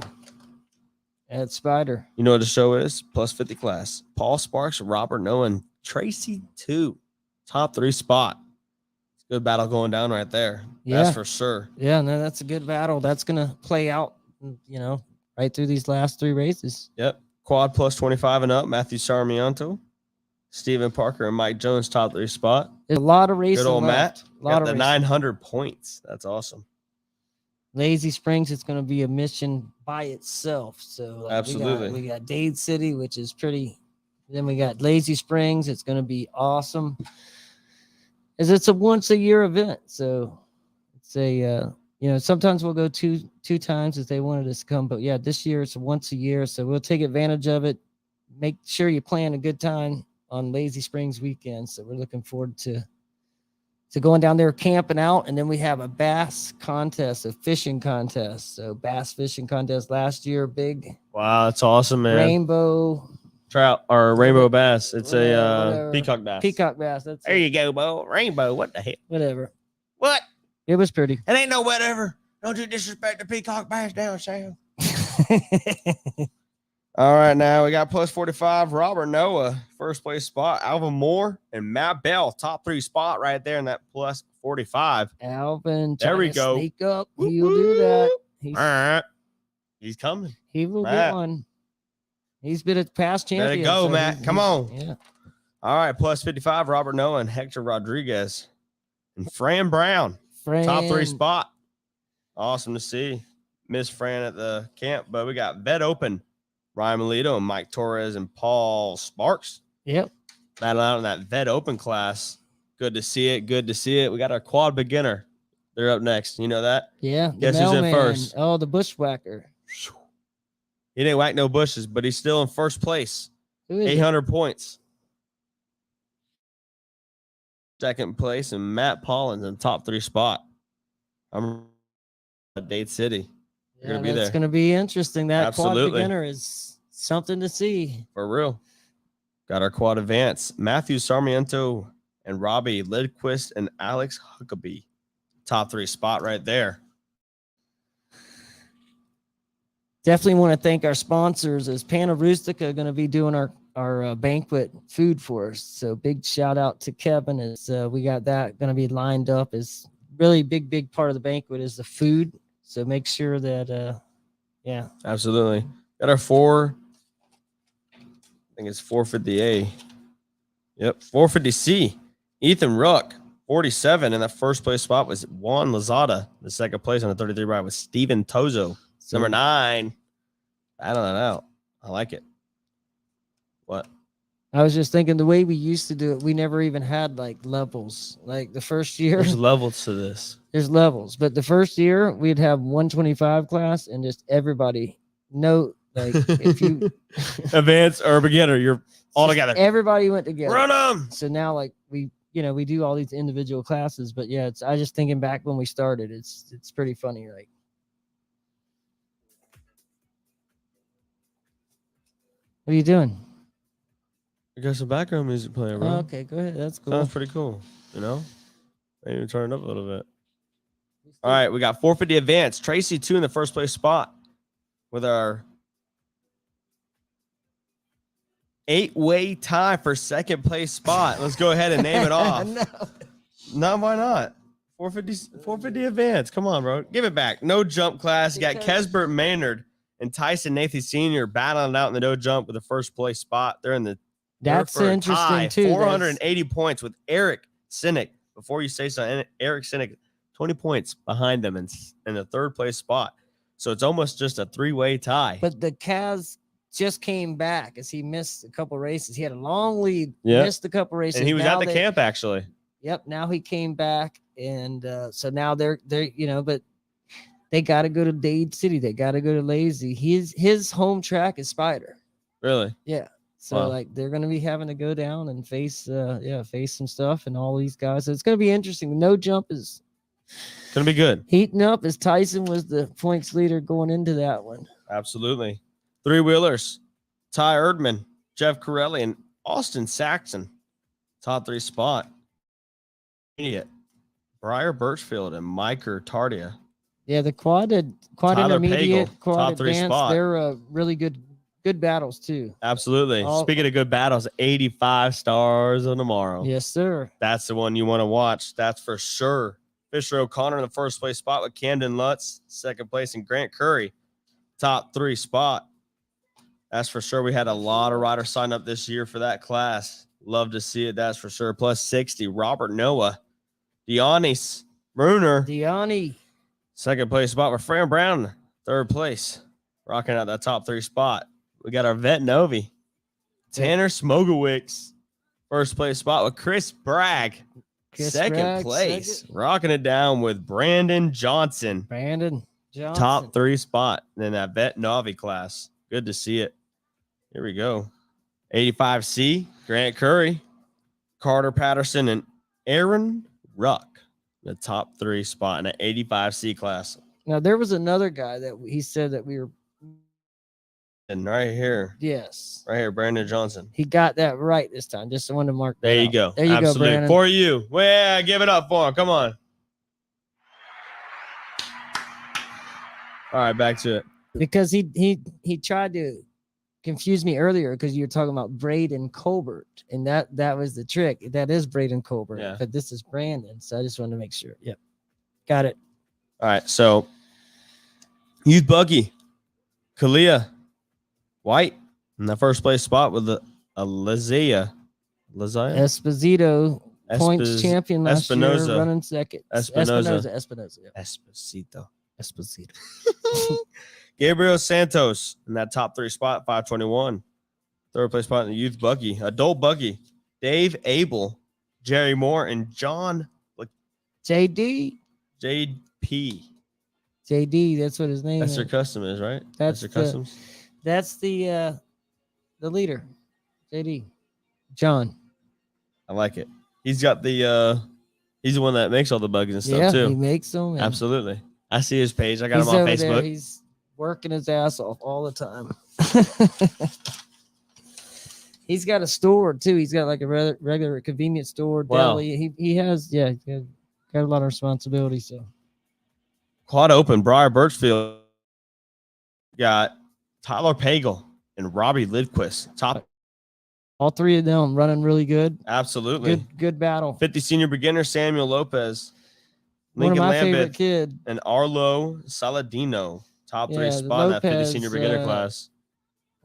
at Spider. You know what the show is? Plus 50 class. Paul Sparks, Robert Noah, and Tracy 2. Top 3 spot. It's a good battle going down right there. Yeah. That's for sure. Yeah, no, that's a good battle. That's going to play out, right through these last 3 races. Yep. Quad plus 25 and up. Matthew Sarmiento, Stephen Parker, and Mike Jones, top 3 spot. There's a lot of racing. Good old left. Matt. Got the 900 points. That's awesome. Lazy Springs, it's going to be a mission by itself. So absolutely, we got Dade City, which is pretty. Then we got Lazy Springs. It's going to be awesome. As it's a once a year event, so it's a sometimes we'll go two times if they wanted us to come, but yeah, this year it's once a year, so we'll take advantage of it. Make sure you plan a good time on Lazy Springs weekend. So we're looking forward to going down there camping out. And then we have a bass contest, a fishing contest. So bass fishing contest last year, big. Wow, that's awesome, man. Rainbow trout or rainbow bass. It's a peacock bass. Peacock bass. There you go, Bo. Rainbow. What the heck? Whatever. What? It was pretty. It ain't no whatever. Don't you disrespect the peacock bass down, Sam. All right, now we got plus 45, Robert Noah, first place spot, Alvin Moore and Matt Bell, top 3 spot right there in that plus 45. Alvin, there we go. Sneak up. He'll do that. All right. He's coming. He will get one. He's been a past champion. Let it go, so Matt. Come on. Yeah. All right, plus 55, Robert Noah and Hector Rodriguez. And Fran Brown, top 3 spot. Awesome to see. Miss Fran at the camp, but we got vet open. Ryan Melito and Mike Torres and Paul Sparks. Yep. Battle out in that vet open class. Good to see it. Good to see it. We got our quad beginner. They're up next. You know that? Yeah. Guess who's in first? Oh, the bushwhacker. He didn't whack no bushes, but he's still in first place. Who is 800 points. Second place, and Matt Pollins in top 3 spot. I'm at Dade City. You're gonna be there. It's going to be interesting. That Absolutely. quad beginner is something to see. For real. Got our quad advance. Matthew Sarmiento and Robbie Lidquist and Alex Huckabee. Top 3 spot right there. Definitely want to thank our sponsors, as Pana Rustica going to be doing our banquet food for us. So big shout out to Kevin, as we got that going to be lined up. As really big part of the banquet is the food. So make sure that, yeah. Absolutely. Got our 4. I think it's 450A. Yep, 450C. Ethan Ruck, 47. And that first place spot was Juan Lazada. The second place on the 33 ride was Steven Tozo. So, Number 9. Battling it out. I like it. What? I was just thinking the way we used to do it, we never even had like levels. Like the first year, There's levels to this. There's levels, but the first year we'd have 125 class and just everybody know, like if you advance or beginner, you're all together. Everybody went together. Run them. So now like we do all these individual classes, but yeah, I just thinking back when we started, it's pretty funny. Like, what are you doing? I got some background music playing, bro. Oh, okay, go ahead. That's cool. Sounds pretty cool. You know, maybe turn it up a little bit. All right, we got 450 advance. Tracy 2 in the first place spot with our 8-way tie for second place spot. Let's go ahead and name it off. No, why not? 450 advance. Come on, bro. Give it back. No jump class. You got Kesbert Maynard and Tyson Nathan Sr. battling out in the no jump with the first place spot. They're in the That's interesting too. 480 points with Eric Sinek. Before you say something, Eric Sinek, 20 points behind them in the third place spot. So it's almost just a 3-way tie. But the Kaz just came back as he missed a couple races. He had a long lead, missed a couple races. And he was at the camp actually. Yep. Now he came back, and so now they're but they got to go to Dade City. They got to go to Lazy. His home track is Spider. Really? Yeah. So like they're going to be having to go down and face some stuff and all these guys. So it's going to be interesting. The no jump is going to be good. Heating up as Tyson was the points leader going into that one. Absolutely. 3-wheelers. Ty Erdman, Jeff Corelli, and Austin Saxon. Top 3 spot. Idiot. Briar Birchfield and Micah Tardia. Yeah, the quad Tyler intermediate, Pagel, quad top 3 advanced, spot. they're really good battles too. Absolutely. Speaking of good battles, 85 stars on tomorrow. Yes, sir. That's the one you want to watch. That's for sure. Fisher O'Connor in the first place spot with Camden Lutz, second place, and Grant Curry, top 3 spot. That's for sure. We had a lot of riders sign up this year for that class. Love to see it. That's for sure. Plus 60, Robert Noah, Deonis Bruner. Deani. Second place spot with Fran Brown, third place. Rocking out that top 3 spot. We got our vet Novi. Tanner Smogowicz, first place spot with Chris Bragg. Second place. Rocking it down with Brandon Johnson. Top 3 spot in that vet Novi class. Good to see it. Here we go. 85C, Grant Curry, Carter Patterson, and Aaron Ruck. The top 3 spot in an 85C class. Now, there was another guy that he said that we were. And right here. Yes. Right here, Brandon Johnson. He got that right this time. Just wanted to mark that There you out. go. There you Absolutely. go, Brandon. For you. Well, yeah, give it up for him. Come on. All right, back to it. Because he tried to confuse me earlier because you were talking about Braden Colbert, and that was the trick. That is Braden Colbert, but this is Brandon. So I just wanted to make sure. Yep. Got it. All right, so Youth Buggy, Kalia White, In the first place spot with the Alizia. Esposito, points champion last year, running second. Espinoza. Esposito. Gabriel Santos in that top 3 spot, 521. Third place spot in the youth buggy, adult buggy. Dave Abel, Jerry Moore, and John JD. JP. JD, that's what his name That's is. their custom is, right? That's their customs. That's the leader, JD. John. I like it. He's got the he's the one that makes all the buggies and stuff too. He makes them. Absolutely. I see his page. I got him on Facebook. There. He's working his ass off all the time. He's got a store too. He's got like a regular convenience store, deli. He has got a lot of responsibility. So Quad Open, Briar Birchfield got Tyler Pagel and Robbie Lidquist. Top. All 3 of them running really good. Absolutely. Good battle. 50 senior beginner Samuel Lopez. Lincoln one of my favorite kid. And Arlo Saladino. Top 3 spot in that 50 senior beginner class.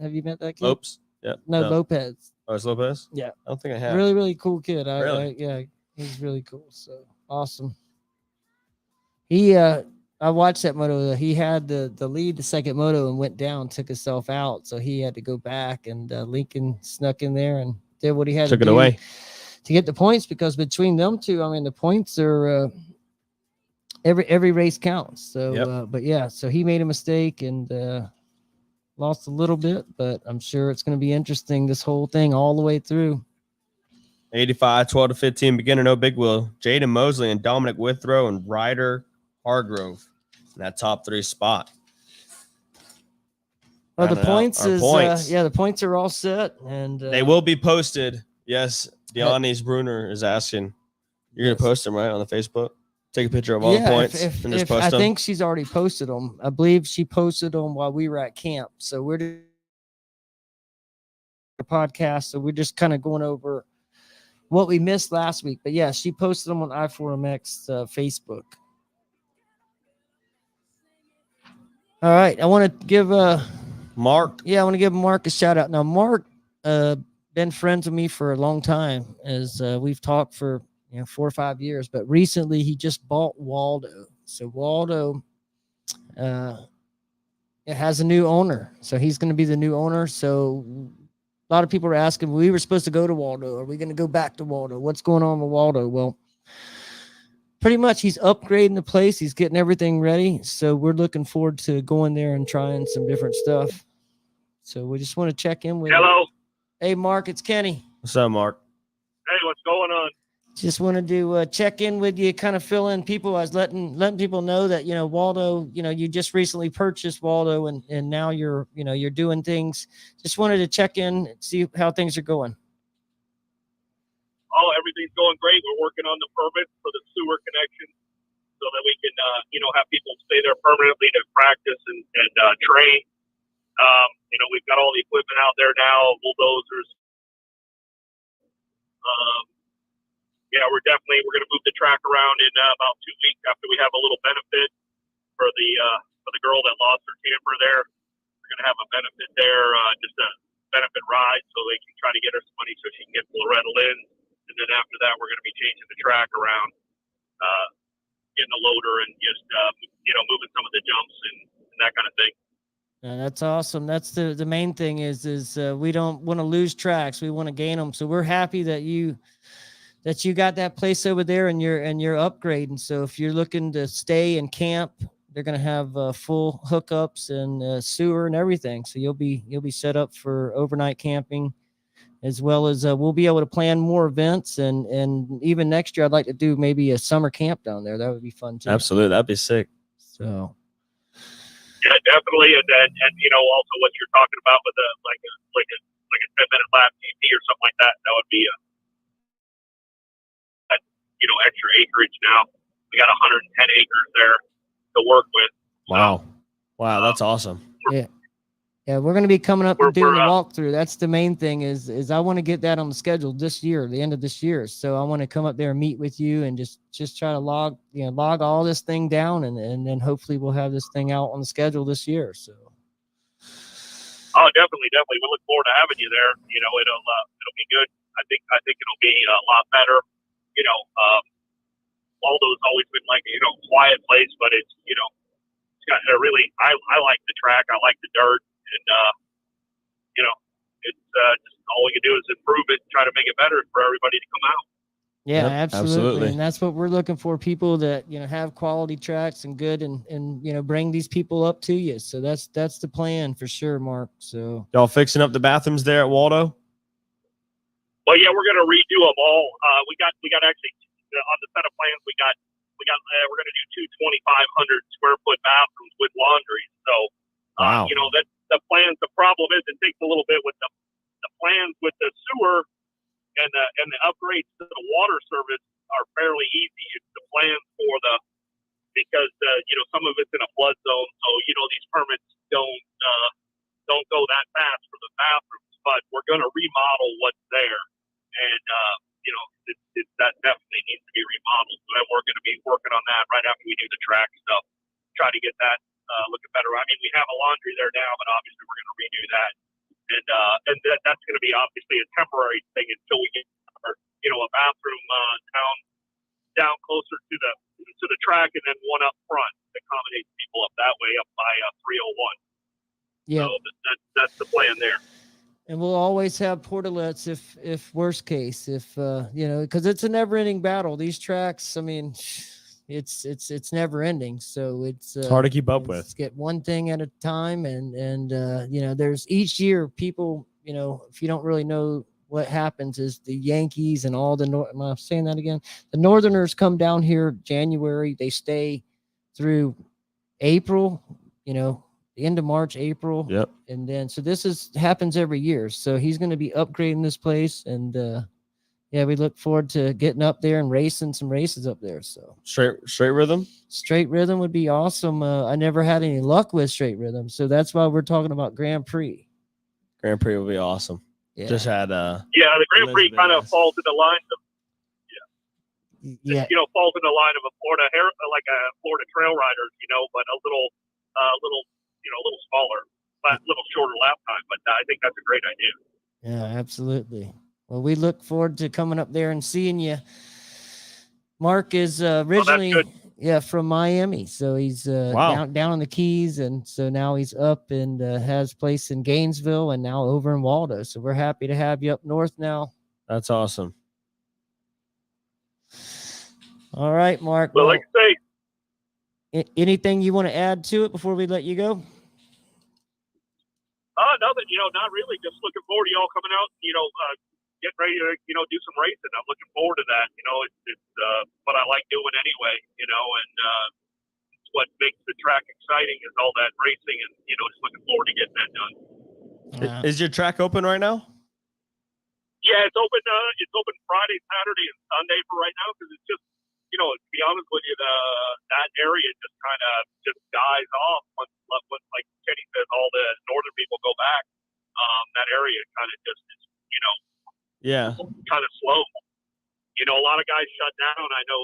Have you met that kid? Lopes? Yeah. No, Lopez. Oh, it's Lopez? Yeah. I don't think I have. Really, really cool kid. Really? He's really cool. So awesome. I watched that moto. He had the lead, the second moto, and went down, took himself out. So he had to go back, and Lincoln snuck in there and did what he had to do away to get the points, because between them two, I mean, the points are every race counts. So, so he made a mistake and lost a little bit, but I'm sure it's going to be interesting, this whole thing all the way through. 85, 12 to 15, beginner, no big wheel. Jaden Mosley and Dominic Withrow and Ryder Hargrove in that top 3 spot. Well, the points the points are all set, and they will be posted. Yes, Dionys Bruner is asking. You're going to post them, right, on the Facebook? Take a picture of all the points and just post them? I think she's already posted them. I believe she posted them while we were at camp. So we're doing a podcast, so we're just kind of going over what we missed last week. But yeah, she posted them on I4mx Facebook. All right, I want to give Mark. Yeah, I want to give Mark a shout out. Now, Mark been friends with me for a long time, as we've talked for 4 or 5 years. But recently, he just bought Waldo. So Waldo it has a new owner, so he's going to be the new owner. So a lot of people are asking, we were supposed to go to Waldo. Are we going to go back to Waldo? What's going on with Waldo? Well, pretty much he's upgrading the place. He's getting everything ready. So we're looking forward to going there and trying some different stuff. So we just want to check in with Hello. Hey, Mark, it's Kenny. What's up, Mark? Hey, what's going on? Just wanted to check in with you, kind of fill in people. I was letting people know that, Waldo, you just recently purchased Waldo, and now you're doing things. Just wanted to check in, see how things are going. Oh, everything's going great. We're working on the permits for the sewer connection so that we can, have people stay there permanently to practice and train. We've got all the equipment out there now, bulldozers. We're going to move the track around in about 2 weeks after we have a little benefit for the girl that lost her camper there. We're going to have a benefit there, just a benefit ride, so they can try to get her some money so she can get Loretta Lynn. And then after that, we're going to be changing the track around, getting a loader and just moving some of the jumps and that kind of thing. That's awesome. That's the main thing is we don't want to lose tracks. We want to gain them. So we're happy that you got that place over there and you're upgrading. So if you're looking to stay and camp, they're going to have full hookups and sewer and everything. So you'll be set up for overnight camping, as well as we'll be able to plan more events. And even next year, I'd like to do maybe a summer camp down there. That would be fun too. Absolutely. That'd be sick. So. Yeah, definitely, and also what you're talking about with a 10-minute lap GP or something like that. That would be extra acreage now. We got 110 acres there to work with. Wow, that's awesome. Yeah, we're going to be coming up and doing the walkthrough. That's the main thing is I want to get that on the schedule this year, the end of this year. So I want to come up there and meet with you and just try to log all this thing down, and then hopefully we'll have this thing out on the schedule this year. So Oh, definitely. We look forward to having you there. It'll be good. I think it'll be a lot better. Waldo's always been like quiet place, but it's it's got a really. I like the track. I like the dirt, and it's just all we can do is improve it and try to make it better for everybody to come out. Yeah, Yep, absolutely. And that's what we're looking for, people that, have quality tracks and good and bring these people up to you. So that's the plan for sure, Mark. So y'all fixing up the bathrooms there at Waldo? Well, yeah, we're going to redo them all. We got actually on the set of plans, we're going to do two 2,500 square foot bathrooms with laundry. So, wow. That the plans, the problem is it takes a little bit with the plans with the sewer and the upgrades to the water service are fairly easy. It's the plans because some of it's in a flood zone. So, these permits don't go that fast for the bathrooms, but we're going to remodel what's there. And, that definitely needs to be remodeled. So we're going to be working on that right after we do the track stuff, try to get that looking better. I mean, we have a laundry there now, but obviously we're going to redo that. And that's going to be obviously a temporary thing until we get a bathroom down closer to the track, and then one up front to accommodate people up that way up by 301. Yeah, so that's the plan there. And we'll always have portalets if worst case, because it's a never ending battle. These tracks, I mean, it's never ending. So it's hard to keep up with. Get one thing at a time. And there's each year people, if you don't really know what happens is the Yankees and all am I saying that again? The Northerners come down here January, they stay through April, the end of March, April. Yep. And then, so this happens every year. So he's going to be upgrading this place. And, we look forward to getting up there and racing some races up there. So straight rhythm would be awesome. I never had any luck with straight rhythm. So that's why we're talking about Grand Prix. Grand Prix will be awesome. Yeah. Just had, the Grand Prix kind of falls in the line of, falls in the line of a Florida trail riders, but a little smaller, but a little shorter lap time. But I think that's a great idea. Yeah, absolutely. Well, we look forward to coming up there and seeing you. Mark is originally from Miami, so he's down on the Keys, and so now he's up and has a place in Gainesville and now over in Waldo. So we're happy to have you up north now. That's awesome. All right, Mark. Well, like I say, anything you want to add to it before we let you go? Nothing. Not really. Just looking forward to y'all coming out. Getting ready to do some racing. I'm looking forward to that. It's what I like doing anyway. And it's what makes the track exciting is all that racing, and just looking forward to getting that done. Is your track open right now? Yeah, it's open. It's open Friday, Saturday, and Sunday for right now because it's just, to be honest with you, that area just kind of just dies off once, like Kenny says, all the northern people go back. That area kind of just is, kind of slow. A lot of guys shut down. I know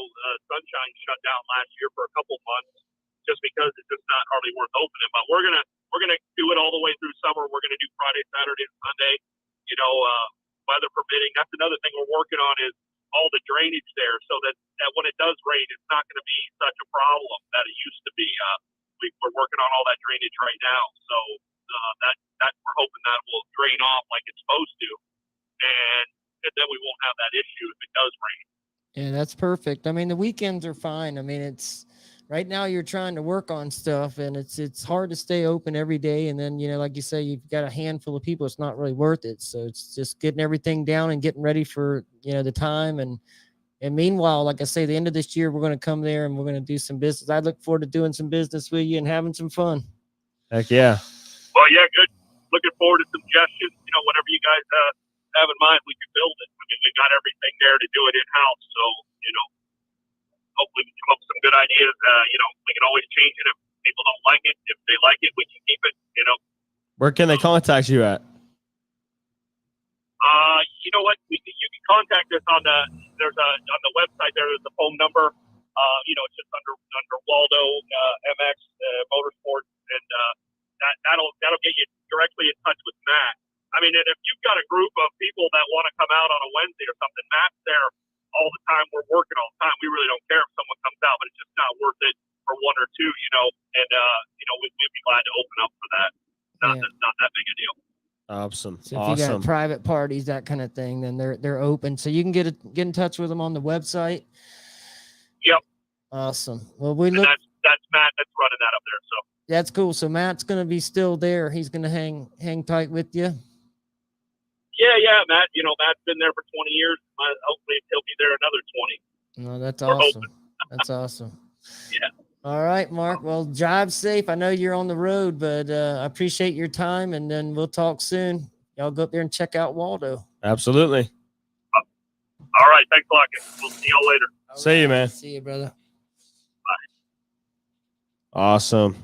Sunshine shut down last year for a couple months just because it's just not hardly worth opening. But we're gonna do it all the way through summer. We're gonna do Friday, Saturday, and Sunday. Weather permitting. That's another thing we're working on is all the drainage there, so that when it does rain, it's not going to be such a problem that it used to be. We're working on all that drainage right now, so that we're hoping that will drain off like it's supposed to, and then we won't have that issue if it does rain. Yeah, that's perfect. I mean, the weekends are fine. I mean, it's right now you're trying to work on stuff, and it's hard to stay open every day. And then, like you say, you've got a handful of people. It's not really worth it. So it's just getting everything down and getting ready for, the time. And meanwhile, like I say, the end of this year, we're going to come there and we're going to do some business. I look forward to doing some business with you and having some fun. Heck yeah. Well, yeah, good. Looking forward to suggestions. Whatever you guys have in mind, we can build it. I mean, we got everything there to do it in-house. So, hopefully we come up with some good ideas. We can always change it if people don't like it. If they like it, we can keep it, Where can they contact you at? You know what? You can contact us on the website. There's the phone number. It's just under Waldo MX Motorsports, that'll get you directly in touch with Matt. I mean, and if you've got a group of people that want to come out on a Wednesday or something, Matt's there all the time. We're working all the time. We really don't care if someone comes out, but it's just not worth it for one or two, and we'd be glad to open up for that. Not that big a deal. Awesome. So if you got private parties, that kind of thing, then they're open. So you can get in touch with them on the website. Yep. Awesome. Well, that's Matt that's running that up there. So that's cool. So Matt's gonna be still there. He's gonna hang tight with you. Yeah, Matt. Matt's been there for 20 years. Hopefully he'll be there another 20. No, that's awesome. That's awesome. Yeah. All right, Mark. Well, drive safe. I know you're on the road, but I appreciate your time, and then we'll talk soon. Y'all go up there and check out Waldo. Absolutely. All right. Thanks a lot. We'll see y'all later. See you, man. See you, brother. Bye. Awesome.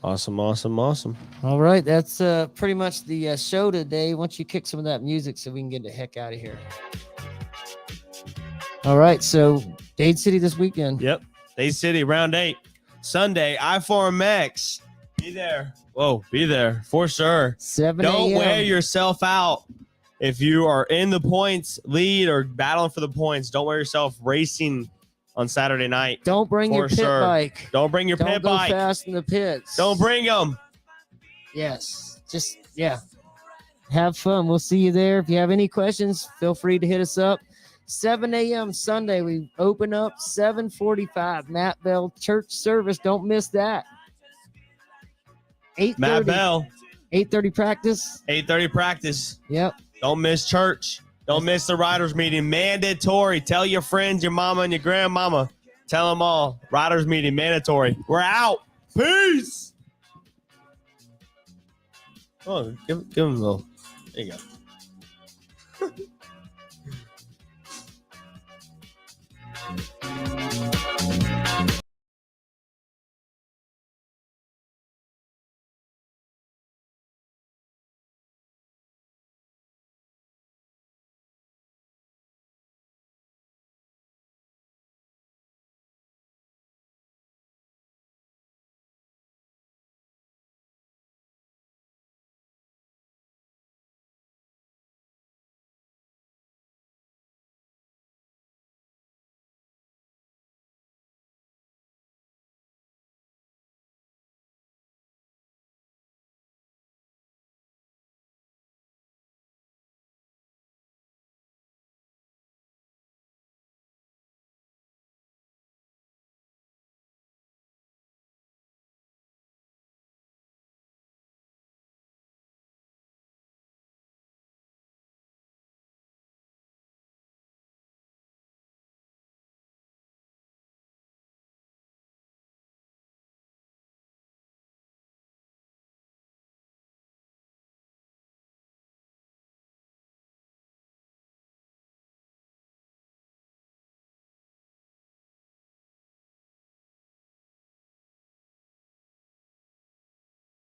All right. That's pretty much the show today. Once you kick some of that music so we can get the heck out of here. All right. So Dade City this weekend. Yep. Dade City, round 8. Sunday, I4mx. Be there. Whoa, be there for sure. 7 Don't a.m. wear yourself out. If you are in the points lead or battling for the points, don't wear yourself racing on Saturday night. Don't bring your pit bike. Don't bring your pit bike. Don't go fast in the pits. Don't bring them. Yes. Just, have fun. We'll see you there. If you have any questions, feel free to hit us up. 7 a.m. Sunday. We open up 7:45. Matt Bell church service. Don't miss that. 8:30. Matt Bell. 8:30 practice. 8:30 practice. Yep. Don't miss church. Don't miss the riders meeting. Mandatory. Tell your friends, your mama, and your grandmama. Tell them all. Riders meeting. Mandatory. We're out. Peace. Oh, give him a little. There you go.